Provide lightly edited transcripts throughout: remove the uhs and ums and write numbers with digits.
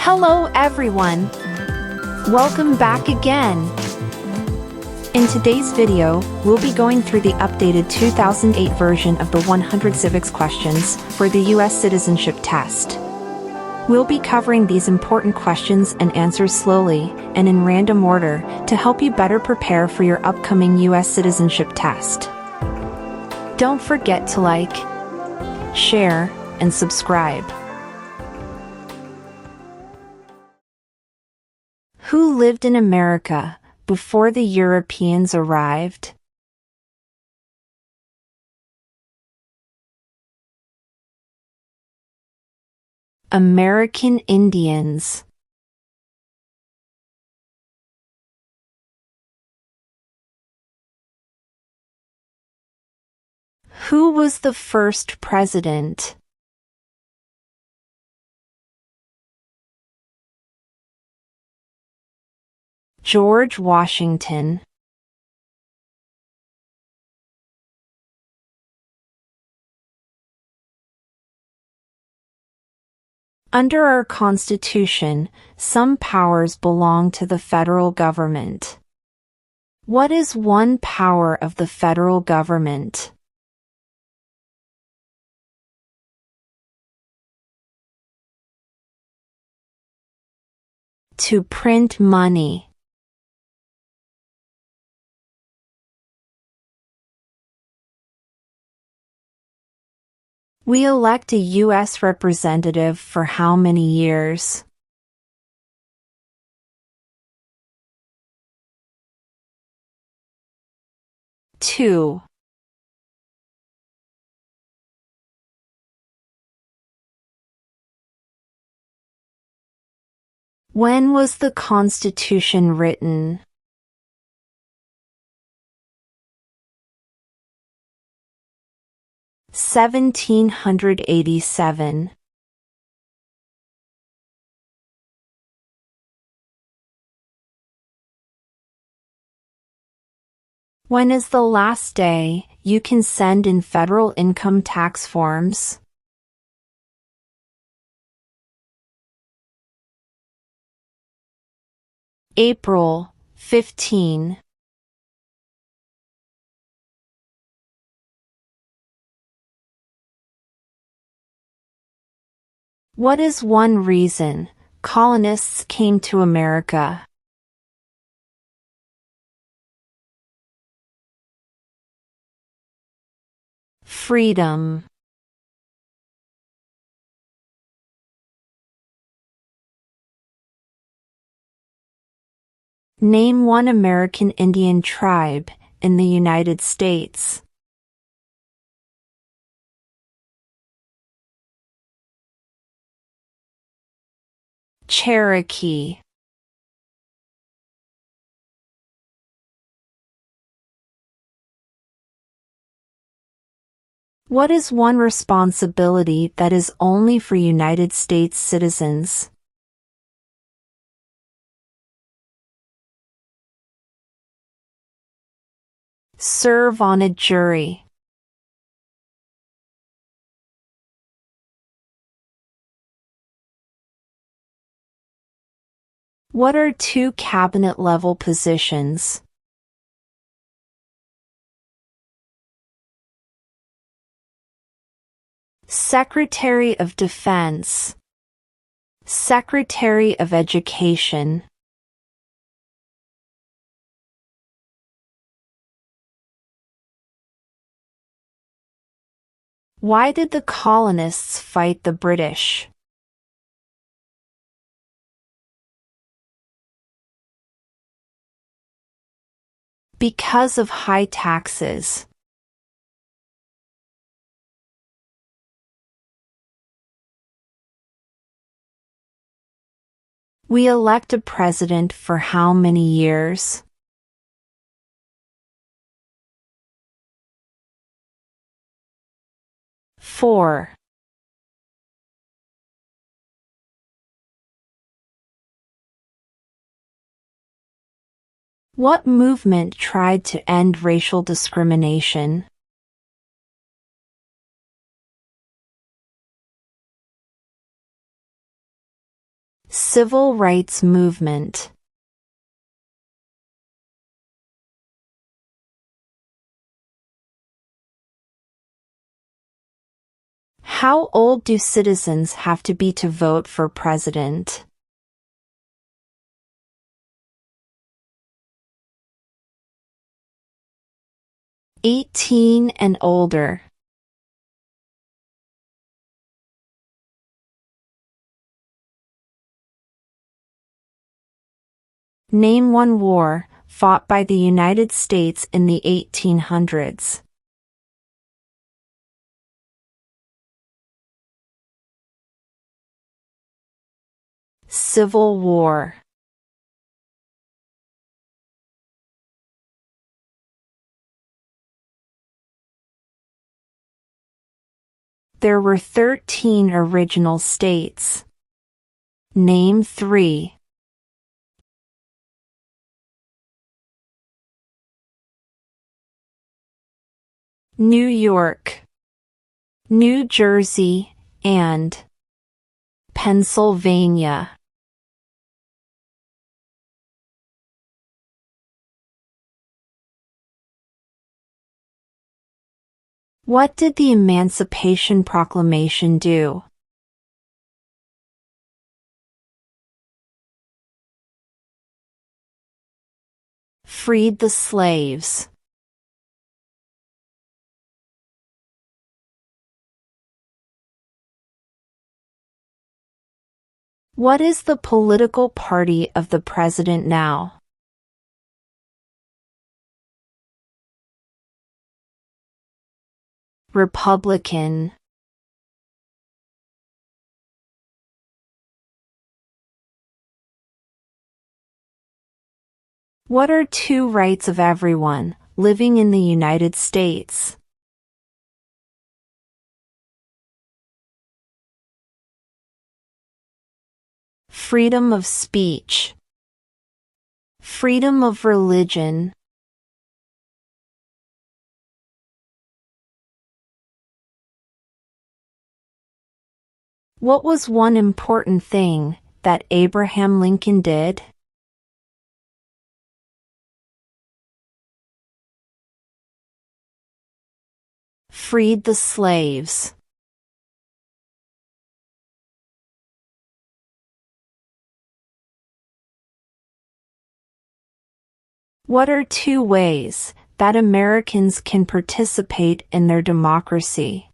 Hello everyone! Welcome back again! In today's video, we'll be going through the updated 2008 version of the 100 civics questions for the U.S. citizenship test. We'll be covering these important questions and answers slowly and in random order to help you better prepare for your upcoming U.S. citizenship test. Don't forget to like, share, and subscribe. Who lived in America before the Europeans arrived? American Indians. Who was the first president? George Washington. Under our Constitution, some powers belong to the federal government. What is one power of the federal government? To print money. We elect a U.S. representative for how many years? Two. When was the Constitution written? (1787). When is the last day you can send in federal income tax forms? April 15. What is one reason colonists came to America? Freedom. Name one American Indian tribe in the United States. Cherokee. What is one responsibility that is only for United States citizens? Serve on a jury. What are two cabinet-level positions? Secretary of Defense. Secretary of Education. Why did the colonists fight the British? Because of high taxes. We elect a president for how many years? 4. What movement tried to end racial discrimination? Civil rights movement. How old do citizens have to be to vote for president? 18 and older. Name one war fought by the United States in the 1800s. Civil War. There were 13 original states. Name 3. New York, New Jersey, and Pennsylvania. What did the Emancipation Proclamation do? Freed the slaves. What is the political party of the president now? Republican. What are 2 rights of everyone living in the United States? Freedom of speech. Freedom of religion. What was one important thing that Abraham Lincoln did? Freed the slaves. What are 2 ways that Americans can participate in their democracy?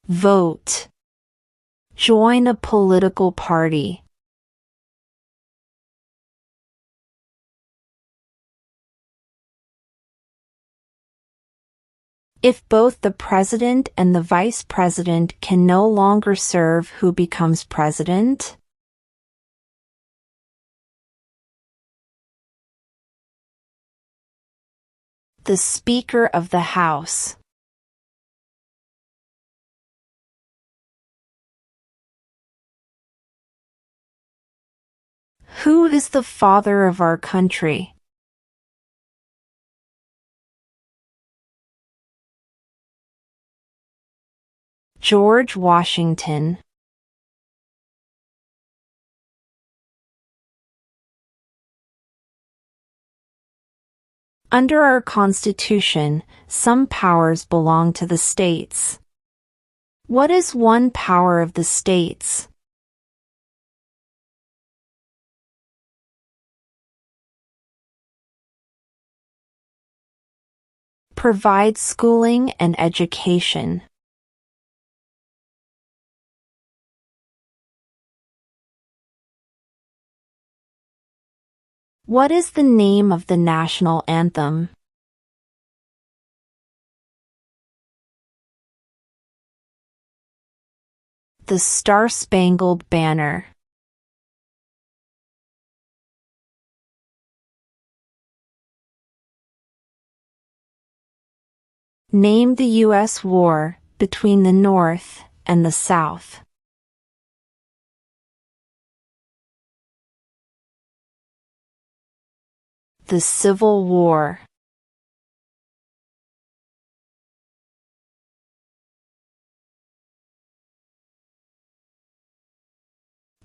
Vote. Join a political party. If both the president and the vice president can no longer serve, who becomes president? The Speaker of the House. Who is the father of our country? George Washington. Under our Constitution, some powers belong to the states. What is one power of the states? Provide schooling and education. What is the name of the national anthem? The Star-Spangled Banner. Name the U.S. war between the North and the South. The Civil War.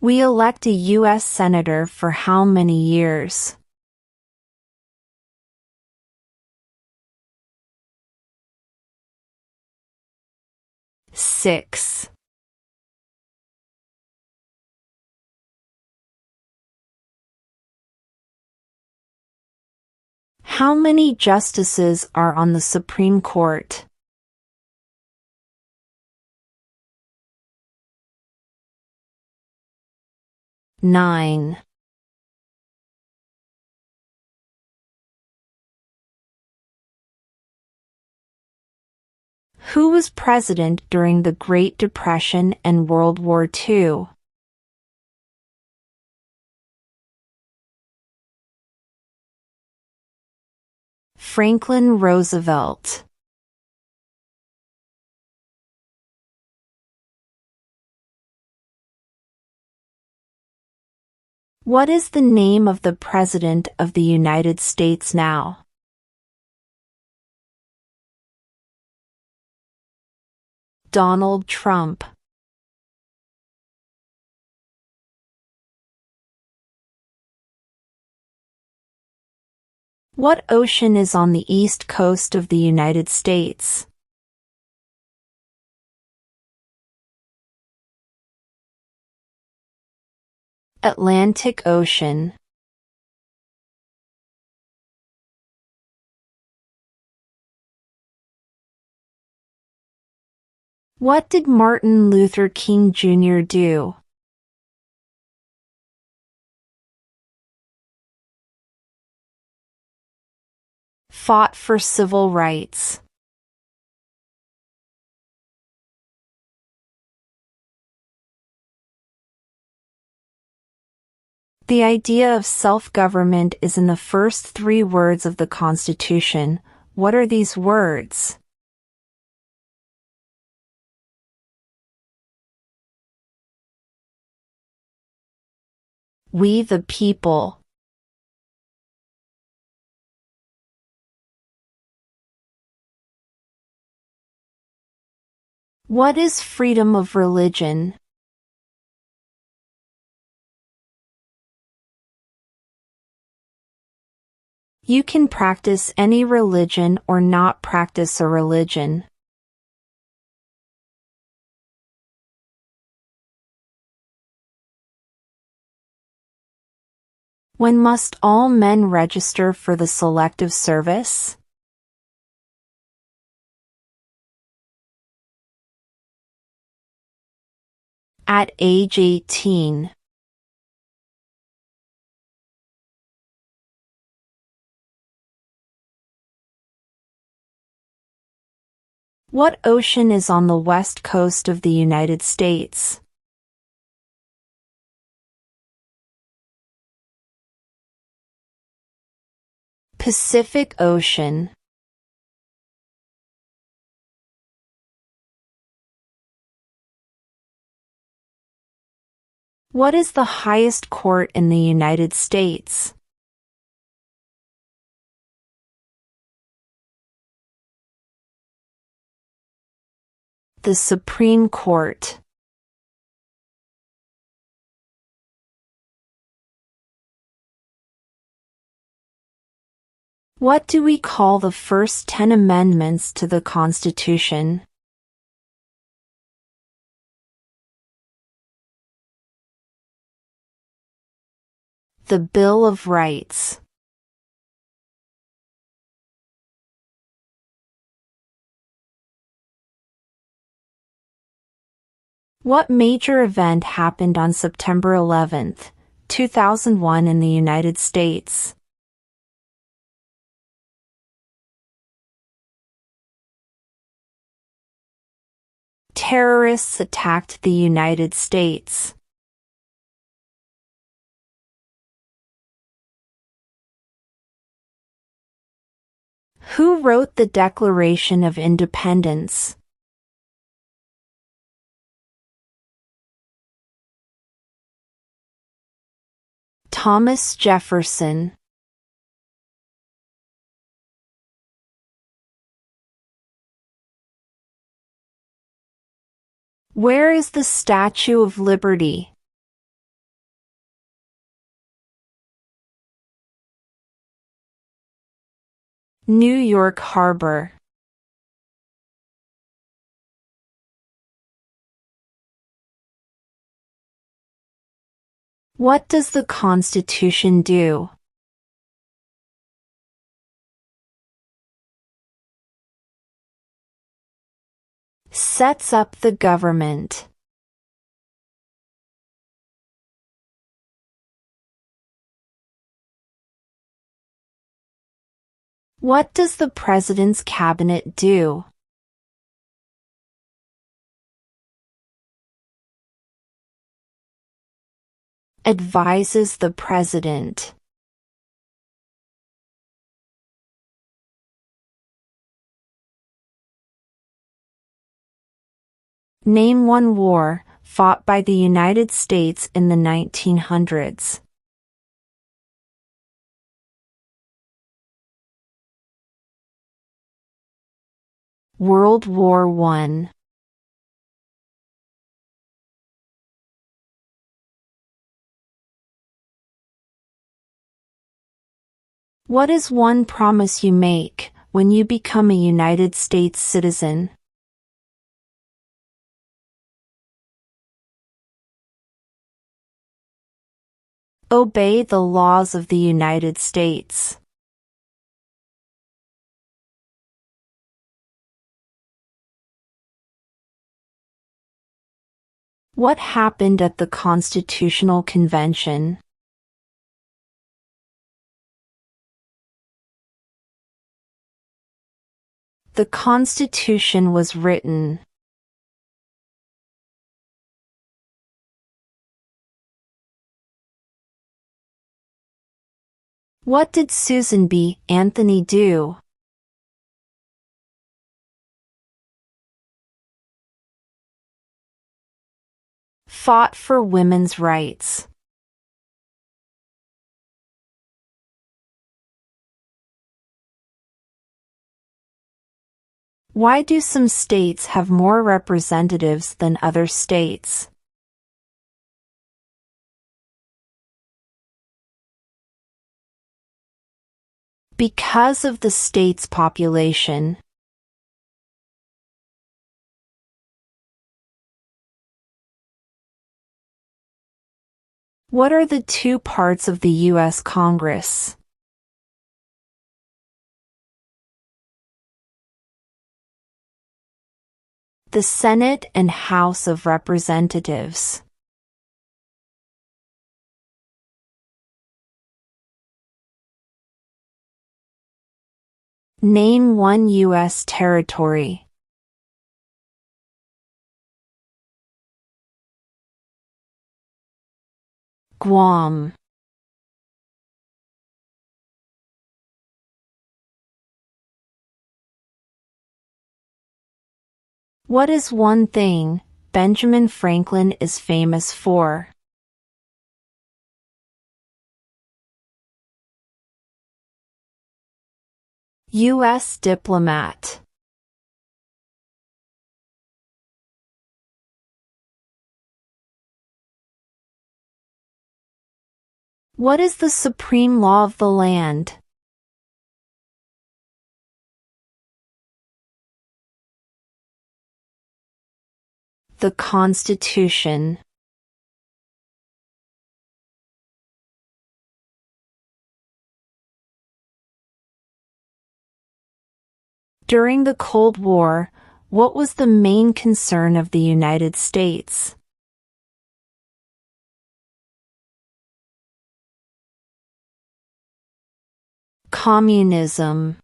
We elect a U.S. Senator for how many years? Six. How many justices are on the Supreme Court? 9. Who was president during the Great Depression and World War II? Franklin Roosevelt. What is the name of the President of the United States now? Donald Trump. What ocean is on the east coast of the United States? Atlantic Ocean. What did Martin Luther King Jr. do? Fought for civil rights. The idea of self-government is in the first 3 words of the Constitution. What are these words? We the people. What is freedom of religion? You can practice any religion or not practice a religion. When must all men register for the Selective Service? At age 18. What ocean is on the west coast of the United States? Pacific Ocean. What is the highest court in the United States? The Supreme Court. What do we call the first 10 amendments to the Constitution? The Bill of Rights. What major event happened on September 11, 2001 in the United States? Terrorists attacked the United States. Who wrote the Declaration of Independence? Thomas Jefferson. Where is the Statue of Liberty? New York Harbor. What does the Constitution do? Sets up the government. What does the President's Cabinet do? Advises the President. Name one war fought by the United States in the 1900s. World War I. What is one promise you make when you become a United States citizen? Obey the laws of the United States. What happened at the Constitutional Convention? The Constitution was written. What did Susan B. Anthony do? Fought for women's rights. Why do some states have more representatives than other states? Because of the state's population. What are the two parts of the U.S. Congress? The Senate and House of Representatives. Name one U.S. territory. Guam. What is one thing Benjamin Franklin is famous for? U.S. diplomat. What is the supreme law of the land? The Constitution. During the Cold War, what was the main concern of the United States? Communism.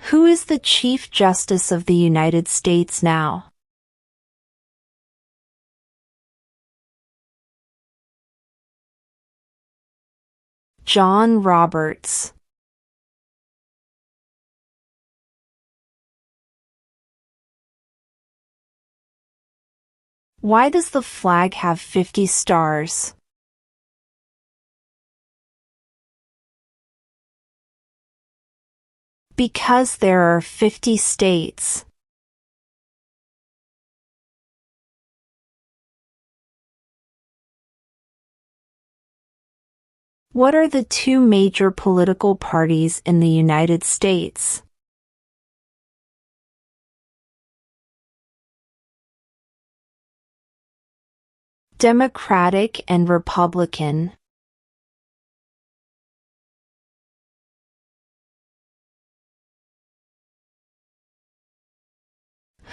Who is the Chief Justice of the United States now? John Roberts. Why does the flag have 50 stars? Because there are 50 states. What are the two major political parties in the United States? Democratic and Republican.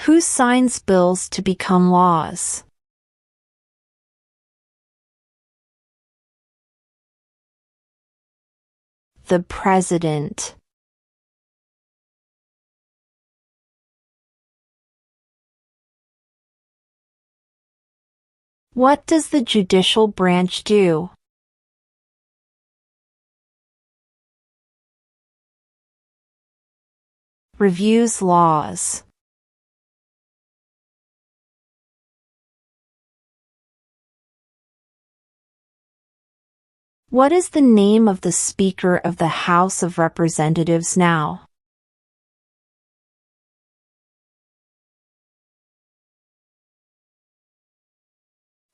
Who signs bills to become laws? The President. What does the judicial branch do? Reviews laws. What is the name of the Speaker of the House of Representatives now?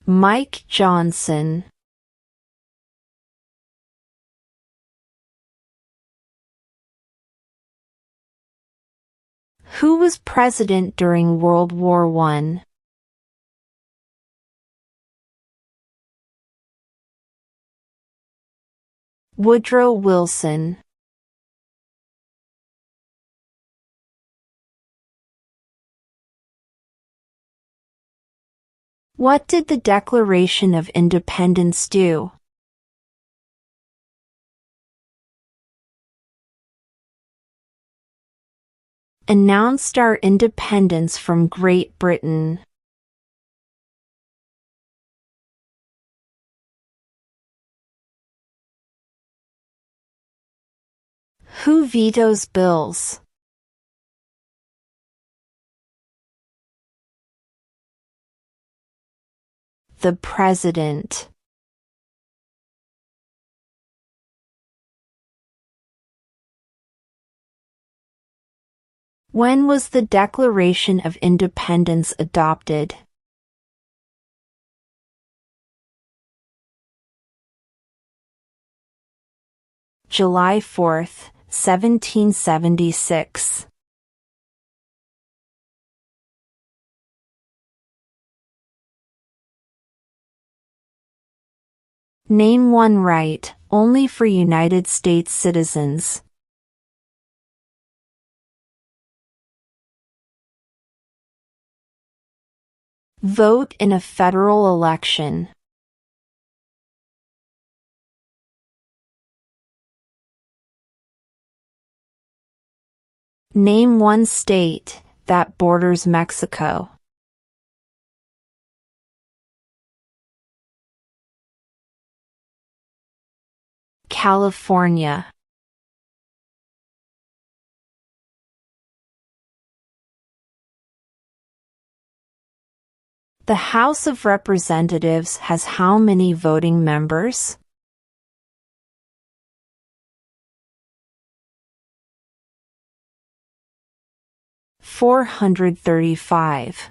Mike Johnson. Who was president during World War I? Woodrow Wilson. What did the Declaration of Independence do? Announced our independence from Great Britain. Who vetoes bills? The President. When was the Declaration of Independence adopted? July 4, 1776. Name one right, only for United States citizens. Vote in a federal election. Name one state that borders Mexico. California. The House of Representatives has how many voting members? 435.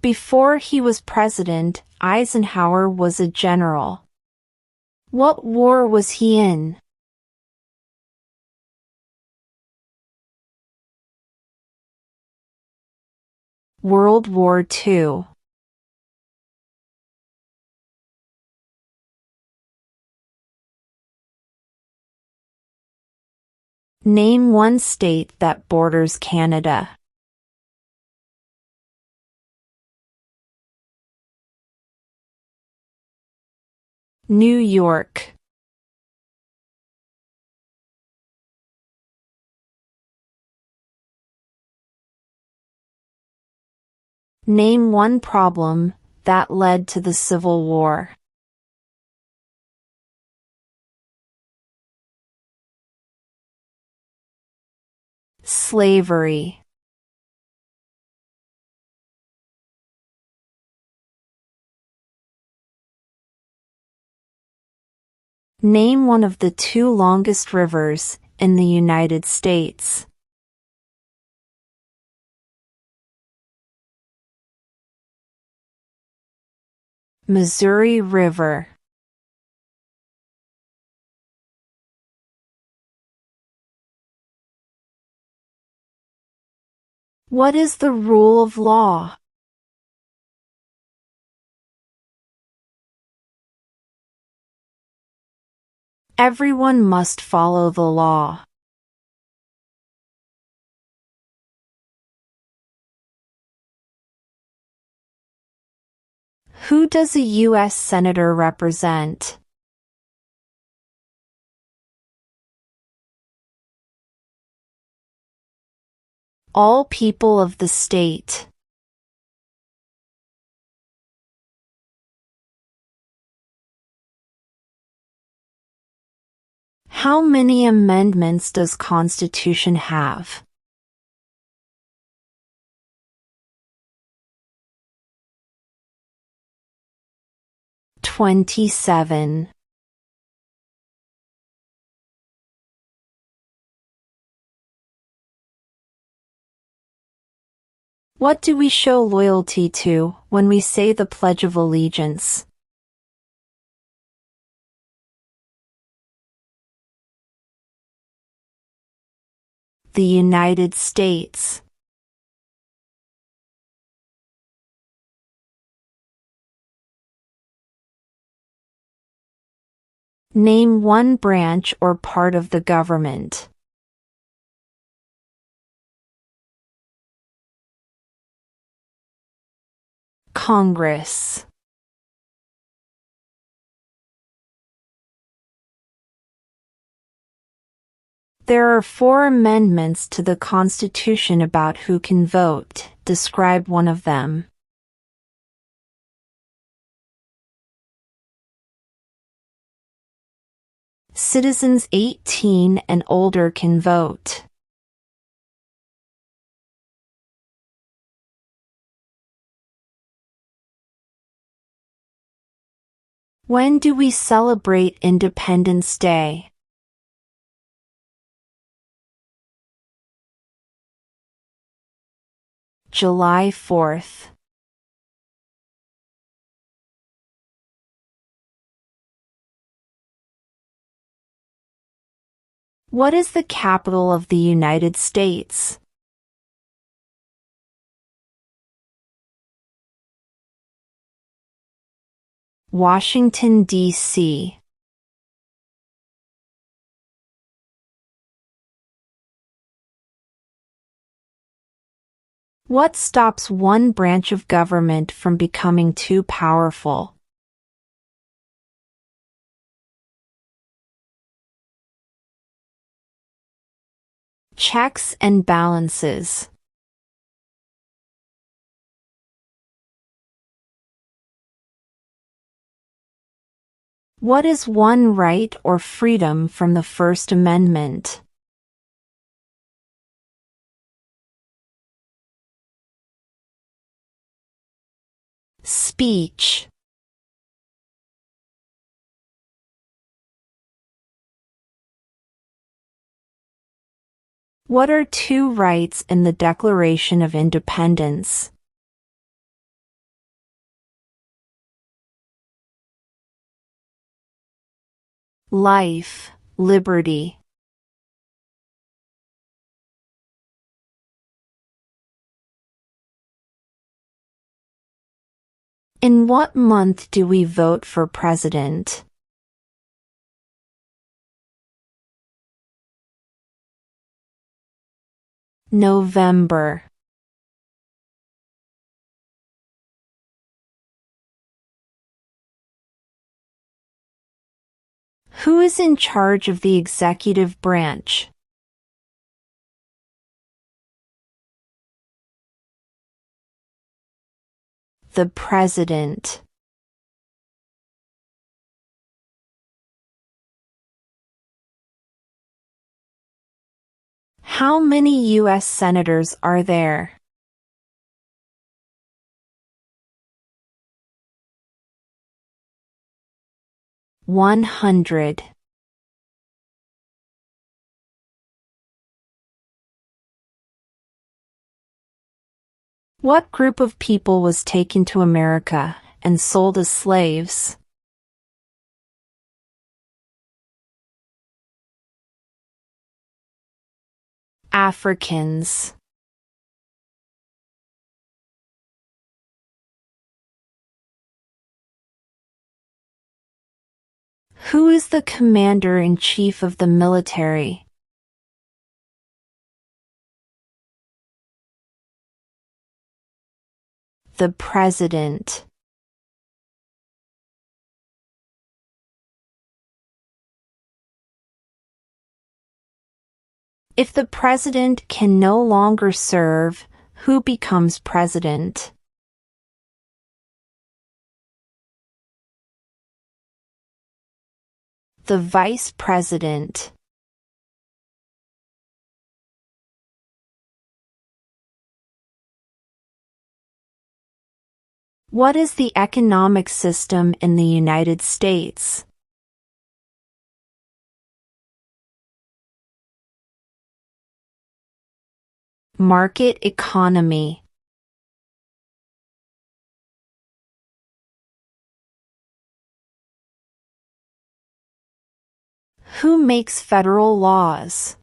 Before he was president, Eisenhower was a general. What war was he in? World War II. Name one state that borders Canada. New York. Name one problem that led to the Civil War. Slavery. Name one of the two longest rivers in the United States. Missouri River. What is the rule of law? Everyone must follow the law. Who does a U.S. Senator represent? All people of the state. How many amendments does Constitution have? 27. What do we show loyalty to when we say the Pledge of Allegiance? The United States. Name one branch or part of the government. Congress. There are 4 amendments to the Constitution about who can vote. Describe one of them. Citizens 18 and older can vote. When do we celebrate Independence Day? July 4th. What is the capital of the United States? Washington, D.C. What stops one branch of government from becoming too powerful? Checks and balances. What is one right or freedom from the First Amendment? Speech. What are 2 rights in the Declaration of Independence? Life, liberty. In what month do we vote for president? November. Who is in charge of the executive branch? The President. How many U.S. senators are there? $100. What group of people was taken to America and sold as slaves? Africans. Who is the commander-in-chief of the military? The president. If the president can no longer serve, who becomes president? The vice president. What is the economic system in the United States? Market economy. Who makes federal laws?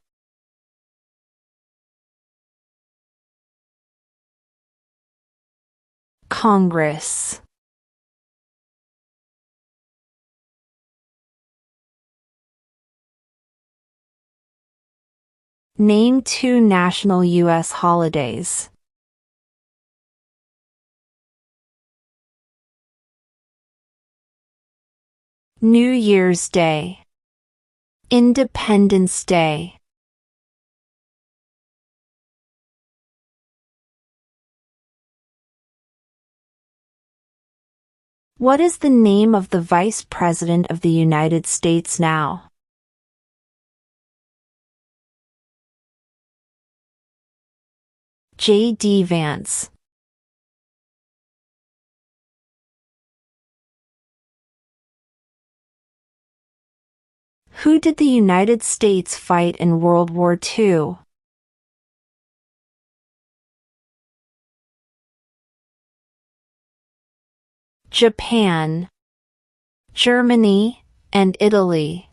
Congress. Name 2 national U.S. holidays. New Year's Day. Independence Day. What is the name of the Vice President of the United States now? J.D. Vance. Who did the United States fight in World War II? Japan, Germany, and Italy.